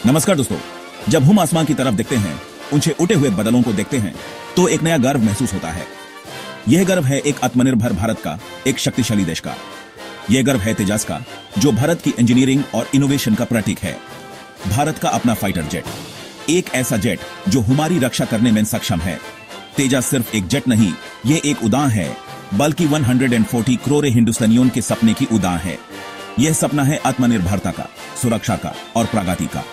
नमस्कार दोस्तों, जब हम आसमान की तरफ देखते हैं, ऊंचे उठे हुए बादलों को देखते हैं, तो एक नया गर्व महसूस होता है। यह गर्व है एक आत्मनिर्भर भारत का, एक शक्तिशाली देश का। यह गर्व है तेजस का, जो भारत की इंजीनियरिंग और इनोवेशन का प्रतीक है। भारत का अपना फाइटर जेट, एक ऐसा जेट जो हमारी रक्षा करने में सक्षम है। तेजस सिर्फ एक जेट नहीं, यह एक उड़ान है, बल्कि 140 करोड़ हिंदुस्तानियों के सपने की उड़ान है। यह सपना है आत्मनिर्भरता का, सुरक्षा का और प्रगति का।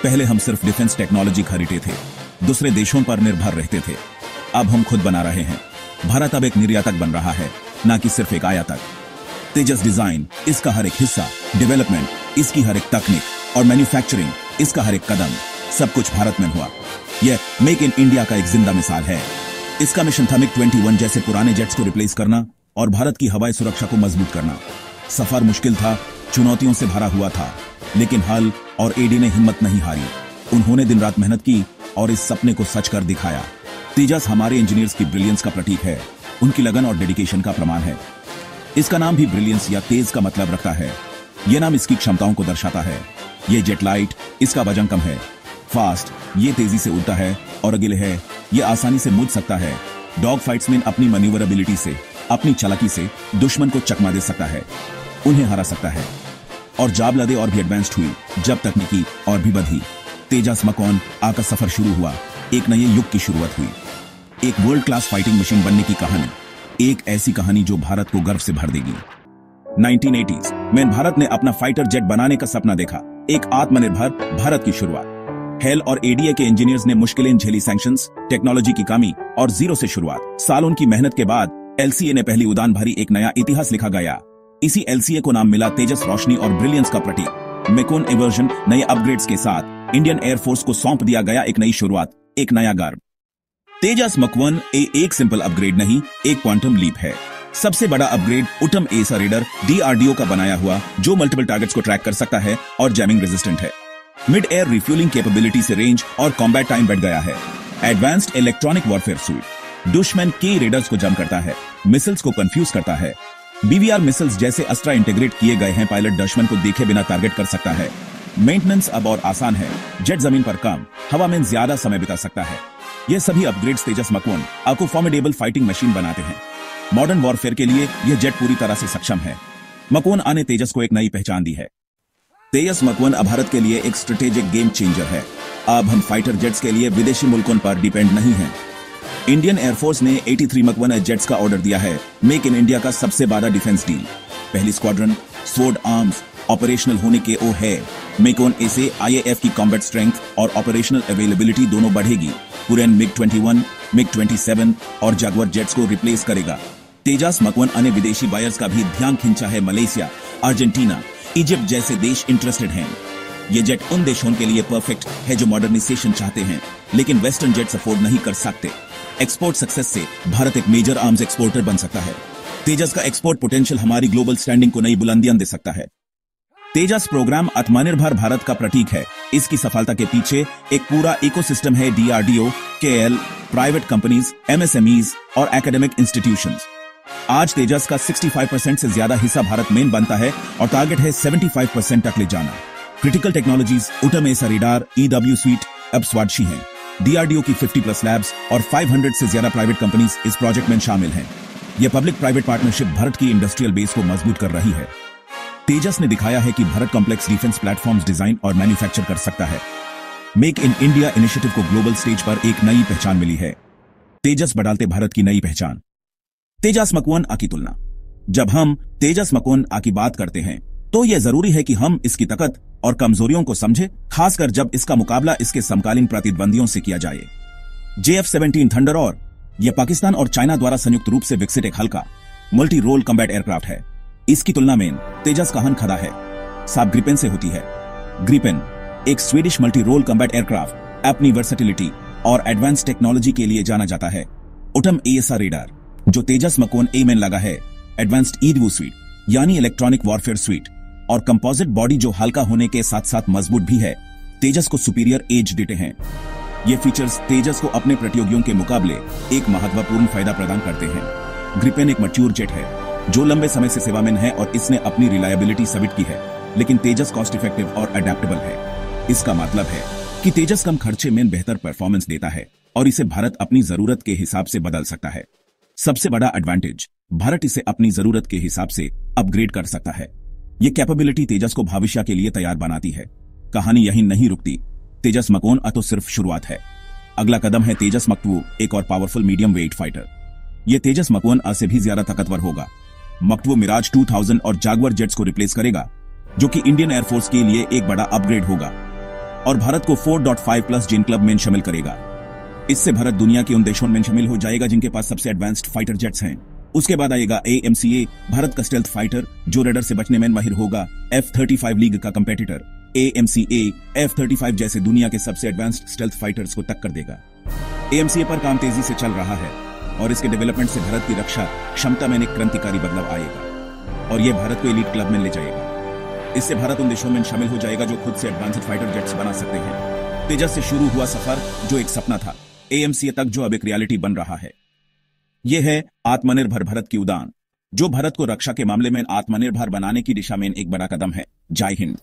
पहले हम सिर्फ डिफेंस टेक्नोलॉजी खरीदते थे, दूसरे देशों पर निर्भर रहते थे। अब हम खुद बना रहे हैं। भारत अब एक निर्यातक बन रहा है, ना कि सिर्फ एक आयातक। तेजस डिजाइन, इसका हर एक हिस्सा, डेवलपमेंट, इसकी हर एक तकनीक और मैन्युफैक्चरिंग, इसका हर एक कदम, सब कुछ भारत में हुआ। यह मेक इन इंडिया का एक जिंदा मिसाल है। इसका मिशन था MiG-21 जैसे पुराने जेट्स को रिप्लेस करना और भारत की हवाई सुरक्षा को मजबूत करना। सफर मुश्किल था, चुनौतियों से भरा हुआ था, लेकिन हल और एडी ने हिम्मत नहीं हारी। उन्होंने दिन रात मेहनत की और इस सपने को सच कर दिखाया। तेजस हमारे इंजीनियर्स की ब्रिलियंस का प्रतीक है, उनकी लगन और डेडिकेशन का प्रमाण है। इसका नाम भी ब्रिलियंस या तेज का मतलब रखता है। यह नाम इसकी क्षमताओं को दर्शाता है। यह जेट लाइट, इसका वजन कम है। फास्ट, ये तेजी से उड़ता है और अगिले है, यह आसानी से मुड़ सकता है। डॉग फाइट्स में अपनी मैन्यूवरेबिलिटी से, अपनी चालाकी से दुश्मन को चकमा दे सकता है, उन्हें हरा सकता है। और जाब लदे और भी एडवांस्ड हुई, जब तकनीकी और भी बढ़ी, तेजस मकवन आ का सफर शुरू हुआ। एक नए युग की शुरुआत हुई, एक वर्ल्ड क्लास फाइटिंग मशीन बनने की कहानी, एक ऐसी कहानी जो भारत को गर्व से भर देगी। 1980s में भारत ने अपना फाइटर जेट बनाने का सपना देखा, एक आत्मनिर्भर भारत की शुरुआत। हेल और एडीए के इंजीनियर्स ने मुश्किलें झेली, सैंक्शंस, टेक्नोलॉजी की कमी और जीरो से शुरुआत। सालों की मेहनत के बाद एलसीए ने पहली उड़ान भरी, एक नया इतिहास लिखा गया। इसी एलसीए को नाम मिला तेजस, रोशनी और ब्रिलियंस का प्रतीक। मेकोन एवर्जन नए अपग्रेड्स के साथ इंडियन एयरफोर्स को सौंप दिया गया, एक नई शुरुआत, एक नया गर्व। तेजस मक-1 एक सिंपल अपग्रेड नहीं, एक क्वांटम लीप है। सबसे बड़ा अपग्रेड उटम एसा रेडर DRDO का बनाया हुआ, जो मल्टीपल टारगेट्स को ट्रैक कर सकता है और जैमिंग रेजिस्टेंट है। मिड एयर रिफ्यूलिंग कैपेबिलिटी से रेंज और कॉम्बैट टाइम बढ़ गया है। एडवांस्ड इलेक्ट्रॉनिक वॉरफेयर सूट, दुश्मन के रेडर्स को जम करता है, मिसाइल्स को कंफ्यूज करता है। BVR मिसाइल्स जैसे अस्त्र इंटीग्रेट किए गए हैं, पायलट दुश्मन को देखे बिना टारगेट कर सकता है। मेंटेनेंस अब और आसान है, जेट जमीन पर कम, हवा में ज्यादा समय बिता सकता है। ये सभी अपग्रेड्स तेजस मक-1 आपको फॉर्मिडेबल फाइटिंग मशीन बनाते हैं। मॉडर्न वॉरफेयर के लिए यह जेट पूरी तरह से सक्षम है। मक-1 आने तेजस को एक नई पहचान दी है। तेजस मक-1 अब भारत के लिए एक स्ट्रेटेजिक गेम चेंजर है। अब हम फाइटर जेट्स के लिए विदेशी मुल्कों पर डिपेंड नहीं हैं। इंडियन एयरफोर्स ने 83 मक-1 जेट्स का ऑर्डर दिया है, मेक इन इंडिया का सबसे बड़ा डिफेंस डील। पहली स्क्वाड्रन स्वॉर्ड आर्म्स ऑपरेशनल होने के ओ है। मेकोन ए से IAF की कॉम्बैट स्ट्रेंथ और ऑपरेशनल अवेलेबिलिटी दोनों बढ़ेगी। पुराने MiG-21, MiG-27 और जगुआर जेट्स को रिप्लेस करेगा। तेजस मक-1 अन्य विदेशी बायर्स का भी ध्यान खींचा है। मलेशिया, अर्जेंटीना, इजिप्ट जैसे देश इंटरेस्टेड हैं। ये जेट उन देशों के लिए परफेक्ट है जो मॉडर्नाइजेशन चाहते हैं, लेकिन वेस्टर्न जेट्स अफोर्ड नहीं कर सकते। एक्सपोर्ट सक्सेस से भारत एक मेजर आर्म्स एक्सपोर्टर बन सकता है। तेजस का एक्सपोर्ट पोटेंशियल हमारी ग्लोबल स्टैंडिंग को नई बुलंदियां दे सकता है। तेजस प्रोग्राम आत्मनिर्भर भारत का प्रतीक है। इसकी सफलता के पीछे एक पूरा इकोसिस्टम है। DRDO, KL, private companies, MSMEs और एकेडमिक इंस्टीट्यूशंस। आज तेजस का 65% से ज्यादा हिस्सा भारत में बनता है और टारगेट है 75% तक ले जाना। क्रिटिकल टेक्नोलॉजीज, उटम एसा रेडार, EW स्वीट अब स्वादिशी हैं। DRDO की 50+ लैब्स और 500 से ज्यादा प्राइवेट कंपनीज इस प्रोजेक्ट में शामिल हैं। यह पब्लिक प्राइवेट पार्टनरशिप भारत की इंडस्ट्रियल बेस को मजबूत कर रही है। तेजस ने दिखाया है कि Bharat complex defence platforms design और मैन्युफैक्चर कर सकता है। मेक इन इंडिया इनिशिएटिव को ग्लोबल स्टेज पर एक नई पहचान मिली है। तेजस बदलते भारत की नई पहचान। तेजस मक-1 आ की तुलना। जब हम तेजस मक-1 आ की बात करते हैं, तो यह जरूरी है कि हम इसकी ताकत और कमजोरियों को समझें, खासकर जब इसका मुकाबला इसके समकालीन प्रतिद्वंदियों से किया जाए। JF-17 थंडर और यह पाकिस्तान और चाइना द्वारा संयुक्त रूप से विकसित एक हल्का मल्टी रोल कॉम्बैट एयरक्राफ्ट है। इसकी तुलना में तेजस का हन खड़ा है, साब ग्रिपेन से होती है। ग्रिपेन एक Swedish multi role combat aircraft अपनी वर्सेटिलिटी और एडवांस टेक्नोलॉजी के लिए जाना जाता है। उटम एसा रेडार जो तेजस मक-1 ए में लगा है, एडवांस्ड EW स्वीट यानी इलेक्ट्रॉनिक वॉरफेयर स्वीट और कंपोजिट बॉडी जो हल्का होने के साथ साथ मजबूत भी है, तेजस को सुपीरियर एज देते हैं। ये फीचर्स तेजस को अपने प्रतियोगियों के मुकाबले एक महत्वपूर्ण फायदा प्रदान करते हैं। ग्रिपेन एक मैच्योर जेट है जो लंबे समय से सेवा में है और इसने अपनी रिलायबिलिटी साबित की है, लेकिन तेजस कॉस्ट इफेक्टिव और अडेप्टेबल है। इसका मतलब है कि तेजस कम खर्चे में बेहतर परफॉर्मेंस देता है और इसे भारत अपनी जरूरत के हिसाब से बदल सकता है। सबसे बड़ा एडवांटेज, भारत इसे अपनी जरूरत के हिसाब से अपग्रेड कर सकता है। ये कैपेबिलिटी तेजस को भविष्य के लिए तैयार बनाती है। कहानी यहीं नहीं रुकती। तेजस मकवन तो सिर्फ शुरुआत है। अगला कदम है तेजस मक-2, एक और पावरफुल मीडियम वेट फाइटर। यह तेजस मकवन से भी ज्यादा ताकतवर होगा। मक-2 मिराज 2000 और जागुआर जेट्स को रिप्लेस करेगा, जो कि इंडियन एयरफोर्स के लिए एक बड़ा अपग्रेड होगा और भारत को 4.5+ जिन क्लब में शामिल करेगा। इससे भारत दुनिया के उन देशों में शामिल हो जाएगा जिनके पास सबसे एडवांस्ड फाइटर जेट्स हैं। उसके बाद आएगा AMCA, भारत का स्टेल्थ फाइटर जो रेडर से बचने में माहिर होगा। F-35 लीग का कंपेटिटर AMCA F-35 जैसे दुनिया के सबसे एडवांस्ड स्टेल्थ फाइटर्स को टक्कर देगा। AMCA पर काम तेजी से चल रहा है और इसके डेवलपमेंट से भारत की रक्षा क्षमता में एक क्रांतिकारी बदलाव आएगा और यह भारत को एलीट क्लब में ले जाएगा। इससे भारत उन देशों में शामिल हो जाएगा जो खुद से एडवांस्ड फाइटर जेट्स बना सकते हैं। तेजस से शुरू हुआ सफर जो एक सपना था, AMCA तक जो अब एक रियलिटी बन रहा है। यह है आत्मनिर्भर भारत की उड़ान, जो भारत को रक्षा के मामले में आत्मनिर्भर बनाने की दिशा में एक बड़ा कदम है। जय हिंद।